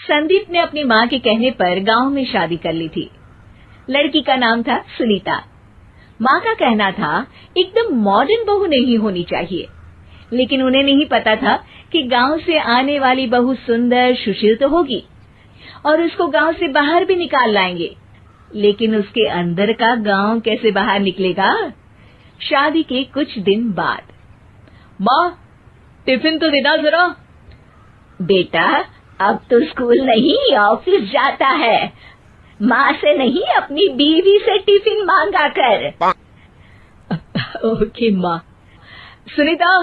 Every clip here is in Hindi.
संदीप ने अपनी माँ के कहने पर गांव में शादी कर ली थी। लड़की का नाम था सुनीता। माँ का कहना था एकदम मॉडर्न बहू नहीं होनी चाहिए, लेकिन उन्हें नहीं पता था कि गांव से आने वाली बहू सुंदर सुशील तो होगी और उसको गांव से बाहर भी निकाल लाएंगे, लेकिन उसके अंदर का गांव कैसे बाहर निकलेगा। शादी के कुछ दिन बाद, माँ टिफिन तो देना जरा। बेटा अब तो स्कूल नहीं ऑफिस जाता है, माँ से नहीं अपनी बीवी से टिफिन मांगा कर। ओके माँ। सुनीता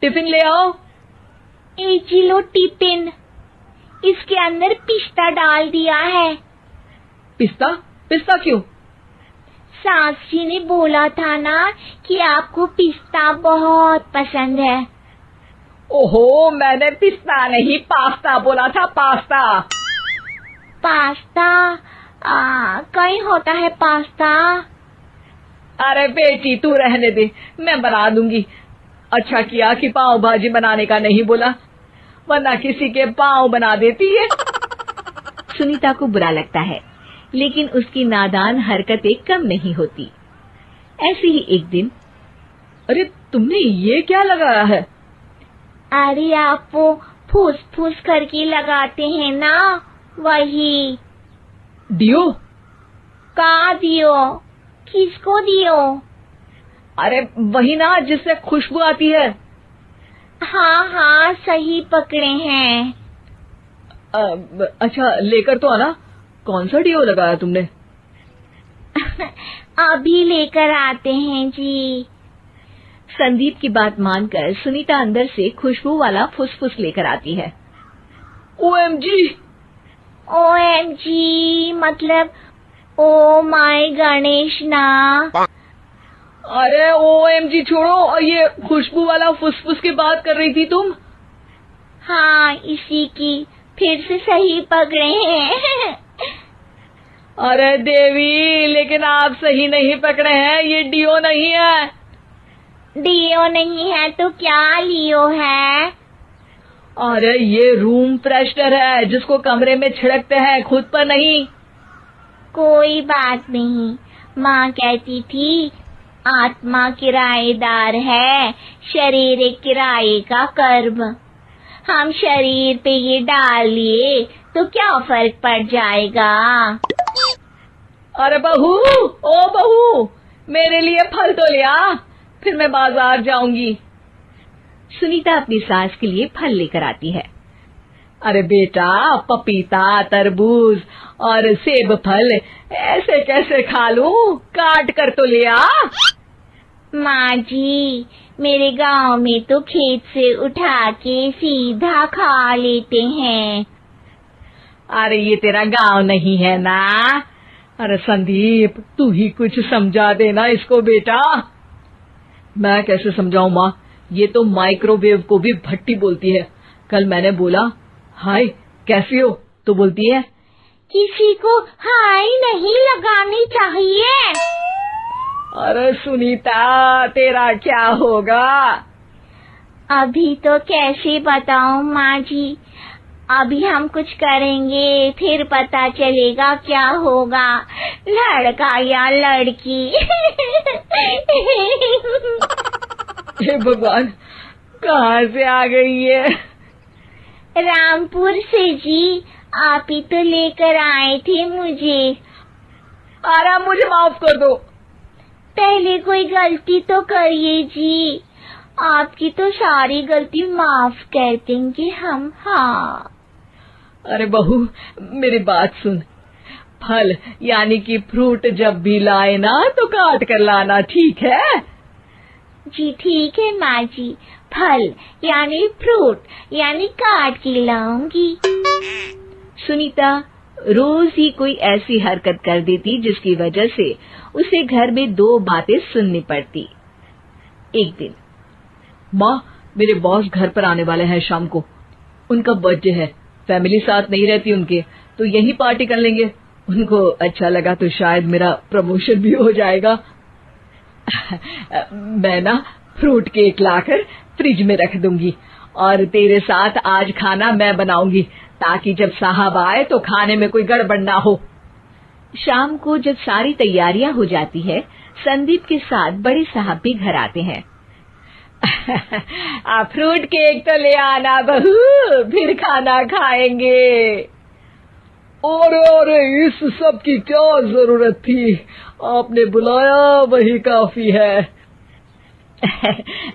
टिफिन ले आओ। एक लो टिफिन, इसके अंदर पिस्ता डाल दिया है। पिस्ता? पिस्ता क्यों? सास जी ने बोला था ना कि आपको पिस्ता बहुत पसंद है। ओहो, मैंने पिस्ता नहीं पास्ता बोला था, पास्ता। पास्ता? कहीं होता है पास्ता? अरे बेटी तू रहने दे, मैं बना दूंगी। अच्छा किया कि पाव भाजी बनाने का नहीं बोला, वरना किसी के पाव बना देती है। सुनीता को बुरा लगता है, लेकिन उसकी नादान हरकतें कम नहीं होती। ऐसे ही एक दिन, अरे तुमने ये क्या लगाया है? अरे आप वो फूस फूस करके लगाते हैं ना, वही। डियो? का दियो? किसको दियो? अरे वही ना जिससे खुशबू आती है। हाँ सही पकड़े हैं। अच्छा लेकर तो आना। कौन सा डियो लगाया तुमने? अभी लेकर आते हैं जी। संदीप की बात मानकर सुनीता अंदर से खुशबू वाला फुसफुस लेकर आती है। ओएमजी! ओएमजी मतलब ओ माय गणेश ना। अरे ओएमजी छोड़ो, और ये खुशबू वाला फुसफुस की बात कर रही थी तुम? हाँ इसी की, फिर से सही पकड़े हैं। अरे देवी, लेकिन आप सही नहीं पकड़े हैं, ये डियो नहीं है। डियो नहीं है तो क्या लियो है? अरे ये रूम फ्रेशनर है, जिसको कमरे में छिड़कते हैं, खुद पर नहीं। कोई बात नहीं, माँ कहती थी आत्मा किराएदार है, शरीर एक किराए का कर्म। हम शरीर पे ये डाल लिए तो क्या फर्क पड़ जाएगा। अरे बहू, ओ बहू, मेरे लिए फल तो ले आ, फिर मैं बाजार जाऊंगी। सुनीता अपनी सास के लिए फल लेकर आती है। अरे बेटा, पपीता, तरबूज और सेब फल ऐसे कैसे खा लूं? काट कर तो ले आ। माँ जी, मेरे गांव में तो खेत से उठा के सीधा खा लेते हैं। अरे ये तेरा गांव नहीं है ना। अरे संदीप, तू ही कुछ समझा देना इसको बेटा। मैं कैसे समझाऊं माँ, ये तो माइक्रोवेव को भी भट्टी बोलती है। कल मैंने बोला हाय कैसी हो, तो बोलती है किसी को हाय नहीं लगानी चाहिए। अरे सुनीता, तेरा क्या होगा? अभी तो कैसे बताऊं माँ जी, अभी हम कुछ करेंगे फिर पता चलेगा क्या होगा, लड़का या लड़की। हे भगवान, कहाँ से आ गई है? रामपुर से जी, आप ही तो लेकर आए थे मुझे। अरे मुझे माफ कर दो। पहले कोई गलती तो करिए जी, आपकी तो सारी गलती माफ कर देंगे हम। हाँ अरे बहू, मेरी बात सुन। फल यानी कि फ्रूट जब भी लाए ना तो काट कर लाना, ठीक है? जी ठीक है माँ जी, फल यानी फ्रूट यानी काट के लाऊंगी। सुनीता रोज ही कोई ऐसी हरकत कर देती जिसकी वजह से उसे घर में दो बातें सुननी पड़ती। एक दिन, माँ मेरे बॉस घर पर आने वाले हैं शाम को, उनका बर्थडे है, फैमिली साथ नहीं रहती उनके, तो यही पार्टी कर लेंगे। उनको अच्छा लगा तो शायद मेरा प्रमोशन भी हो जाएगा। मैं ना फ्रूट केक लाकर फ्रिज में रख दूंगी और तेरे साथ आज खाना मैं बनाऊंगी, ताकि जब साहब आए तो खाने में कोई गड़बड़ ना हो। शाम को जब सारी तैयारियां हो जाती है, संदीप के साथ बड़े साहब भी घर आते हैं। फ्रूट केक तो ले आना बहू, फिर खाना खाएंगे। अरे इस सब की क्या जरूरत थी, आपने बुलाया वही काफी है।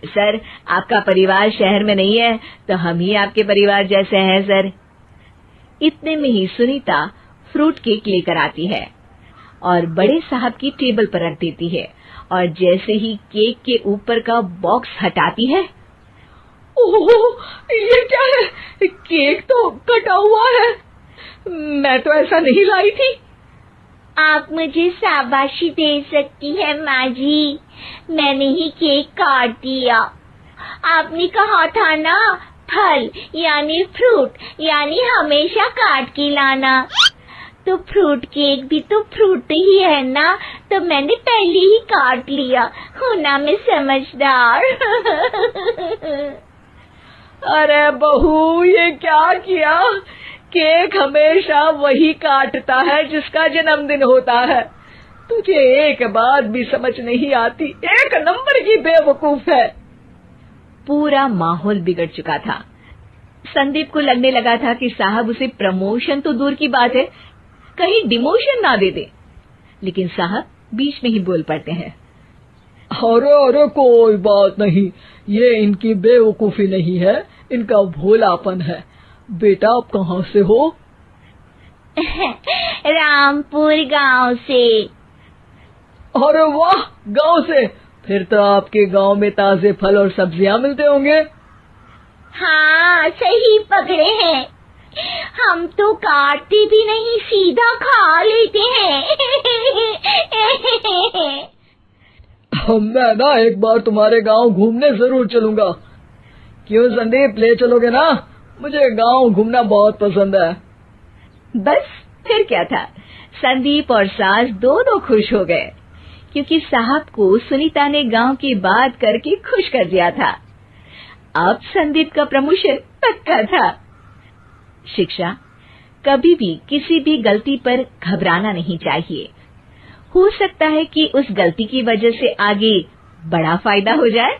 सर, आपका परिवार शहर में नहीं है तो हम ही आपके परिवार जैसे हैं सर। इतने में ही सुनीता फ्रूट केक लेकर आती है और बड़े साहब की टेबल पर रख देती है, और जैसे ही केक के ऊपर का बॉक्स हटाती है, ओह, ये क्या है? केक तो कटा हुआ है। मैं तो ऐसा नहीं लाई थी। आप मुझे शाबाशी दे सकती है माँ जी, मैंने ही केक काट दिया। आपने कहा था ना, फल यानी फ्रूट यानी हमेशा काट के लाना, तो फ्रूट केक भी तो फ्रूट ही है ना, तो मैंने पहले ही काट लिया। हूँ ना मैं समझदार। अरे बहू, ये क्या किया? केक हमेशा वही काटता है जिसका जन्मदिन होता है। तुझे एक बात भी समझ नहीं आती, एक नंबर की बेवकूफ है। पूरा माहौल बिगड़ चुका था। संदीप को लगने लगा था कि साहब उसे प्रमोशन तो दूर की बात है, कहीं डिमोशन ना दे दे, लेकिन साहब बीच में ही बोल पड़ते हैं। अरे कोई बात नहीं, ये इनकी बेवकूफी नहीं है, इनका भोलापन है। बेटा आप कहाँ से हो? रामपुर गांव से। अरे वाह, गांव से? फिर तो आपके गांव में ताजे फल और सब्जियां मिलते होंगे। हाँ, सही पकड़े हैं। हम तो काटते भी नहीं, सीधा खा लेते हैं। मैं ना एक बार तुम्हारे गांव घूमने जरूर चलूंगा। क्यों संदीप, ले चलोगे ना? मुझे गांव घूमना बहुत पसंद है। बस फिर क्या था, संदीप और सास दोनों खुश हो गए, क्योंकि साहब को सुनीता ने गांव की बात करके खुश कर दिया था। अब संदीप का प्रमोशन पक्का था। शिक्षा, कभी भी किसी भी गलती पर घबराना नहीं चाहिए। हो सकता है कि उस गलती की वजह से आगे बड़ा फायदा हो जाए।